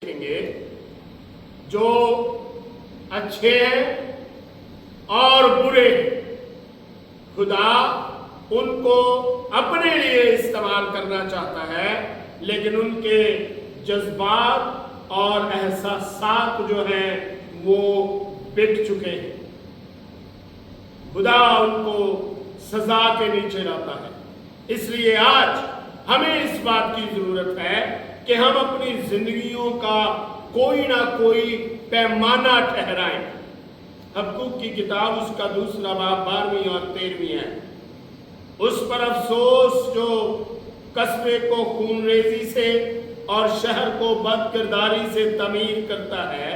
دیکھیں گے جو اچھے ہیں اور برے ہیں، خدا ان کو اپنے لیے استعمال کرنا چاہتا ہے، لیکن ان کے جذبات اور احساسات جو ہیں وہ بک چکے ہیں۔ خدا ان کو سزا کے نیچے لاتا ہے۔ اس لیے آج ہمیں اس بات کی ضرورت ہے کہ ہم اپنی زندگیوں کا کوئی نہ کوئی پیمانہ ٹھہرائیں۔ حبقوق کی کتاب اس کا 2 باب 12 اور 13 ہے۔ اس پر افسوس جو قصبے کو خون ریزی سے اور شہر کو بد کرداری سے تعمیر کرتا ہے،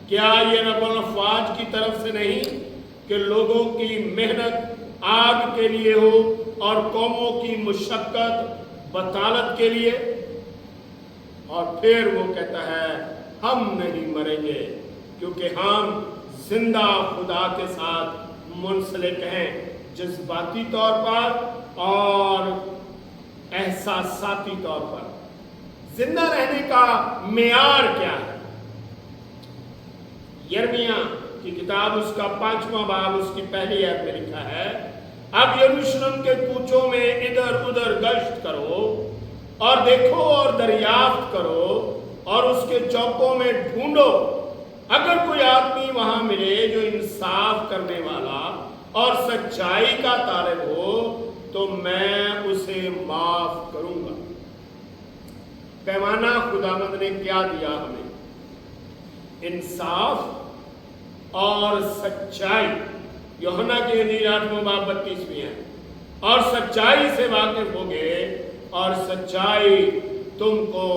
کیا یہ رب الافواج کی طرف سے نہیں کہ لوگوں کی محنت آگ کے لیے ہو اور قوموں کی مشقت بطالت کے لیے؟ اور پھر وہ کہتا ہے ہم نہیں مریں گے کیونکہ ہم زندہ خدا کے ساتھ منسلک ہیں، جذباتی طور پر اور احساساتی طور پر۔ زندہ رہنے کا معیار کیا ہے؟ یرمیہ کی کتاب اس کا 5واں باب اس کی پہلی آیت میں لکھا ہے، اب یروشلم کے کوچوں میں ادھر ادھر گشت کرو اور دیکھو اور دریافت کرو اور اس کے چوکوں میں ڈھونڈو، اگر کوئی آدمی وہاں ملے جو انصاف کرنے والا اور سچائی کا طالب ہو تو میں اسے معاف کروں گا۔ پیمانہ خداوند نے کیا دیا ہمیں؟ انصاف اور سچائی۔ یوحنا کی انجیل 8واں باب 32 ہے، اور سچائی سے واقف ہوگے اور سچائی تم کو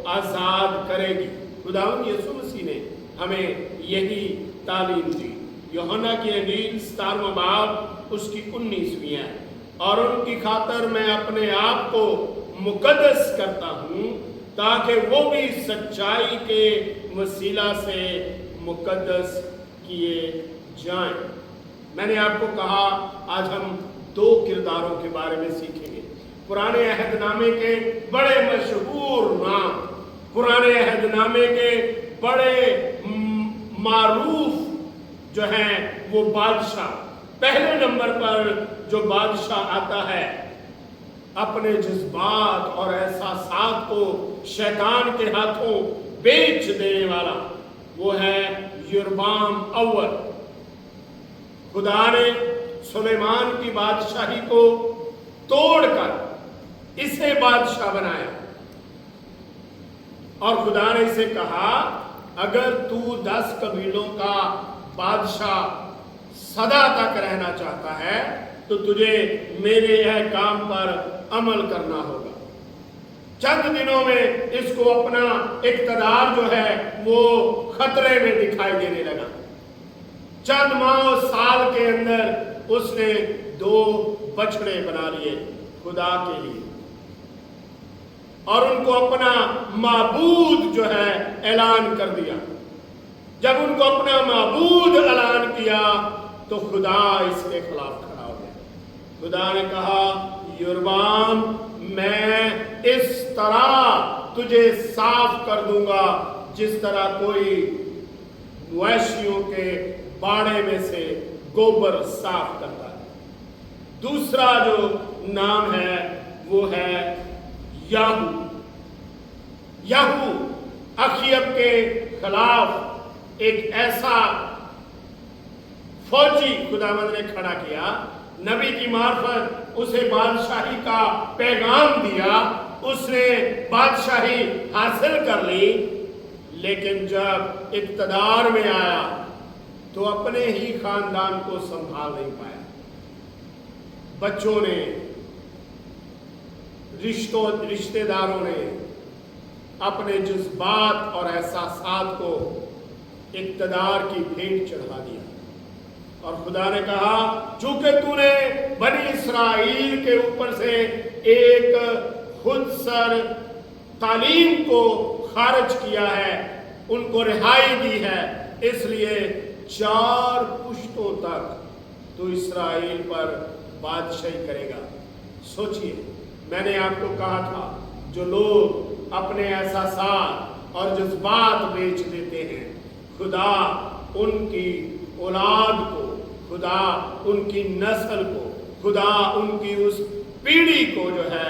آزاد کرے گی۔ خداوند یسوع مسیح نے ہمیں یہی تعلیم دی۔ یوحنا کی انجیل 17واں باب اس کی 19 ہے، اور ان کی خاطر میں اپنے آپ کو مقدس کرتا ہوں تاکہ وہ بھی سچائی کے وسیلہ سے مقدس کیے جائیں۔ میں نے آپ کو کہا آج ہم 2 کرداروں کے بارے میں سیکھیں گے۔ پرانے عہد نامے کے بڑے مشہور نام، پرانے عہد نامے کے بڑے معروف جو ہیں وہ بادشاہ۔ پہلے نمبر پر جو بادشاہ آتا ہے اپنے جذبات اور احساسات کو شیطان کے ہاتھوں بیچ دینے والا، وہ ہے یربعام اول۔ خدا نے سلیمان کی بادشاہی کو توڑ کر اسے بادشاہ بنایا، اور خدا نے اسے کہا اگر تو 10 قبیلوں کا بادشاہ سدا تک رہنا چاہتا ہے تو تجھے میرے احکام پر عمل کرنا ہوگا۔ چند دنوں میں اس کو اپنا اقتدار جو ہے وہ خطرے میں دکھائی دینے لگا۔ چند ماہ و سال کے اندر اس نے 2 بچڑے بنا لیے خدا کے لیے، اور ان کو اپنا معبود جو ہے اعلان کر دیا۔ جب ان کو اپنا معبود اعلان کیا تو خدا اس کے خلاف کھڑا ہو گیا۔ خدا نے کہا یربعام میں اس طرح تجھے صاف کر دوں گا جس طرح کوئی مویشیوں کے باڑے میں سے گوبر صاف کرتا ہے۔ دوسرا جو نام ہے وہ ہے یاہو۔ یاہو اخیب کے خلاف ایک ایسا فوجی خداوند نے کھڑا کیا، نبی کی معرفت اسے بادشاہی کا پیغام دیا، اس نے بادشاہی حاصل کر لی، لیکن جب اقتدار میں آیا تو اپنے ہی خاندان کو سنبھال نہیں پایا۔ بچوں نے، رشتہ داروں نے اپنے جذبات اور احساسات کو اقتدار کی بھیٹ چڑھا دیا، اور خدا نے کہا چونکہ تو نے بنی اسرائیل کے اوپر سے ایک خود سر تعلیم کو خارج کیا ہے، ان کو رہائی دی ہے، اس لیے 4 پشتوں تک تو اسرائیل پر بادشاہی کرے گا۔ سوچئے، میں نے آپ کو کہا تھا جو لوگ اپنے احساسات اور جذبات بیچ دیتے ہیں، خدا ان کی اولاد کو، خدا ان کی نسل کو، خدا ان کی اس پیڑھی کو جو ہے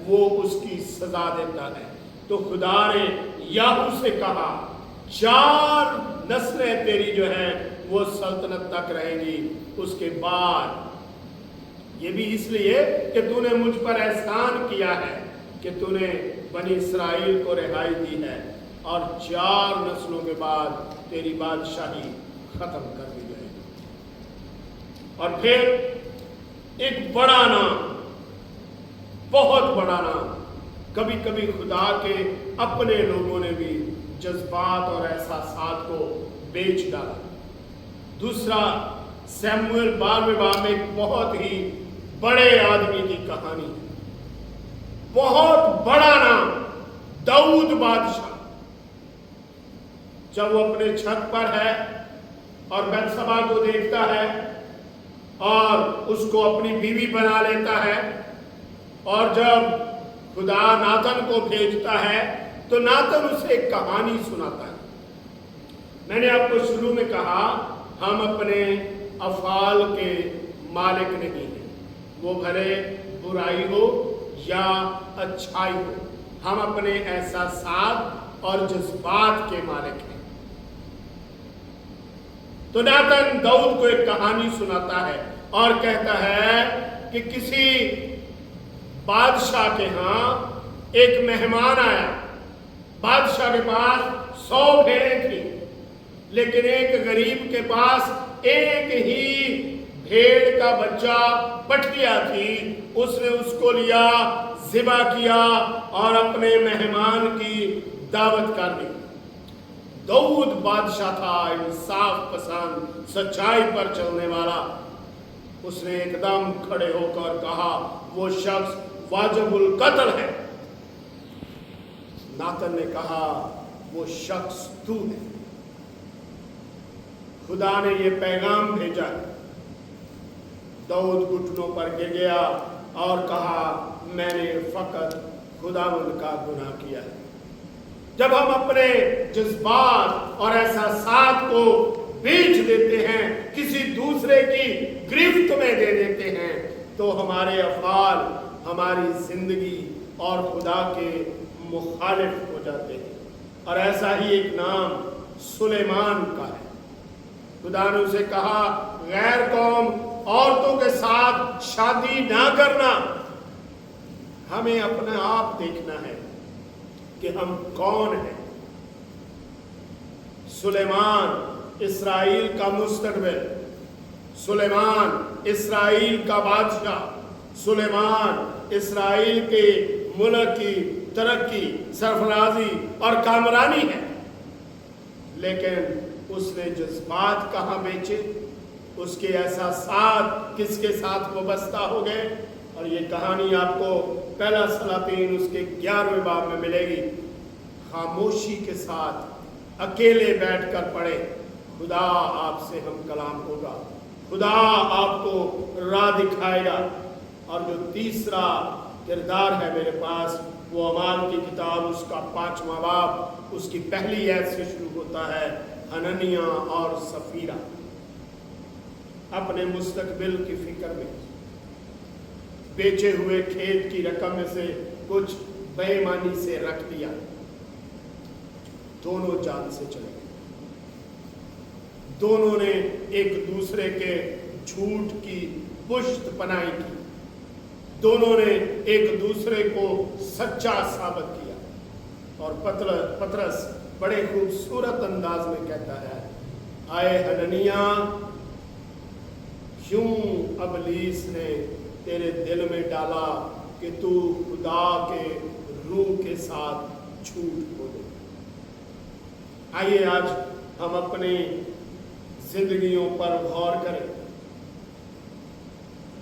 وہ اس کی سزا دیتا ہے۔ تو خدا نے یاہو سے کہا 4 نسلیں تیری جو ہیں وہ سلطنت تک رہیں گی، اس کے بعد یہ بھی اس لیے کہ تو نے مجھ پر احسان کیا ہے کہ تو نے بنی اسرائیل کو رہائی دی ہے، اور 4 نسلوں کے بعد تیری بادشاہی ختم کر دی جائے گی۔ اور پھر ایک بڑا نام، بہت بڑا نام، کبھی کبھی خدا کے اپنے لوگوں نے بھی جذبات اور احساسات کو بیچ ڈالا۔ دوسرا سیموئیل 12ویں باب میں ایک بہت ہی بڑے آدمی کی کہانی ہے، بہت بڑا نام، داؤد بادشاہ۔ جب وہ اپنے چھت پر ہے اور بتشبہ کو دیکھتا ہے اور اس کو اپنی بیوی بنا لیتا ہے، اور جب خدا ناتن کو بھیجتا ہے تو ناتن اسے ایک کہانی سناتا ہے۔ میں نے آپ کو شروع میں کہا ہم اپنے افعال کے مالک نہیں ہیں، وہ بھلے برائی ہو یا اچھائی ہو، ہم اپنے احساسات اور جذبات کے مالک ہیں۔ تو ناتن داؤد کو ایک کہانی سناتا ہے اور کہتا ہے کہ کسی بادشاہ کے ہاں ایک مہمان آیا، بادشاہ کے پاس 100 بھیڑیں تھیں، لیکن ایک غریب کے پاس ایک ہی بھیڑ کا بچہ پٹھیا تھی، اس نے اس کو لیا، ذبح کیا اور اپنے مہمان کی دعوت کر دی۔ داؤد بادشاہ تھا، انصاف پسند، سچائی پر چلنے والا۔ اس نے ایک دم کھڑے ہو کر کہا وہ شخص واجب القتل ہے۔ ناتن نے کہا وہ شخص تو ہے، خدا نے یہ پیغام بھیجا۔ داؤد گھٹنوں پر گر گیا اور کہا میں نے فقط خداوند کا گناہ کیا ہے۔ جب ہم اپنے جذبات اور احساسات کو بیچ دیتے ہیں، کسی دوسرے کی گرفت میں دے دیتے ہیں، تو ہمارے افعال، ہماری زندگی اور خدا کے مخالف ہو جاتے ہیں۔ اور ایسا ہی ایک نام سلیمان کا ہے۔ خدا نے اسے کہا غیر قوم عورتوں کے ساتھ شادی نہ کرنا۔ ہمیں اپنا آپ دیکھنا ہے کہ ہم کون ہیں۔ سلیمان اسرائیل کا مستقبل، سلیمان اسرائیل کا بادشاہ، سلیمان اسرائیل کے ملک کی ترقی، سرفرازی اور کامرانی ہے، لیکن اس نے جذبات کہاں بیچے، اس کے احساسات کس کے ساتھ وابستہ ہو گئے۔ اور یہ کہانی آپ کو پہلا سلاطین اس کے 11ویں باب میں ملے گی۔ خاموشی کے ساتھ اکیلے بیٹھ کر پڑھے، خدا آپ سے ہم کلام ہوگا، خدا آپ کو راہ دکھائے گا۔ اور جو تیسرا کردار ہے میرے پاس، وہ اعمال کی کتاب اس کا 5واں باب، اس کی پہلی آیت سے شروع ہوتا ہے۔ حنانیہ اور سفیرہ اپنے مستقبل کی فکر میں بیچے ہوئے کھیت کی رقم میں سے کچھ بے ایمانی سے رکھ دیا، دونوں جان سے چلے گئے۔ دونوں نے ایک دوسرے کے جھوٹ کی پشت پناہی کی، دونوں نے ایک دوسرے کو سچا ثابت کیا۔ اور پطرس بڑے خوبصورت انداز میں کہتا ہے آئے حنانیہ، کیوں ابلیس نے تیرے دل میں ڈالا کہ تو خدا کے روح کے ساتھ جھوٹ بولے۔ آئیے آج ہم اپنی زندگیوں پر غور کریں،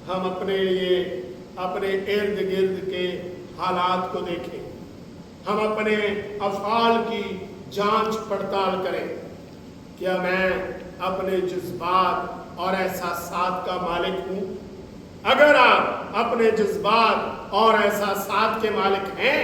ہم اپنے لیے اپنے ارد گرد کے حالات کو دیکھیں، ہم اپنے افعال کی جانچ پڑتال کریں۔ کیا میں اپنے جذبات اور احساسات کا مالک ہوں؟ اگر آپ اپنے جذبات اور احساسات کے مالک ہیں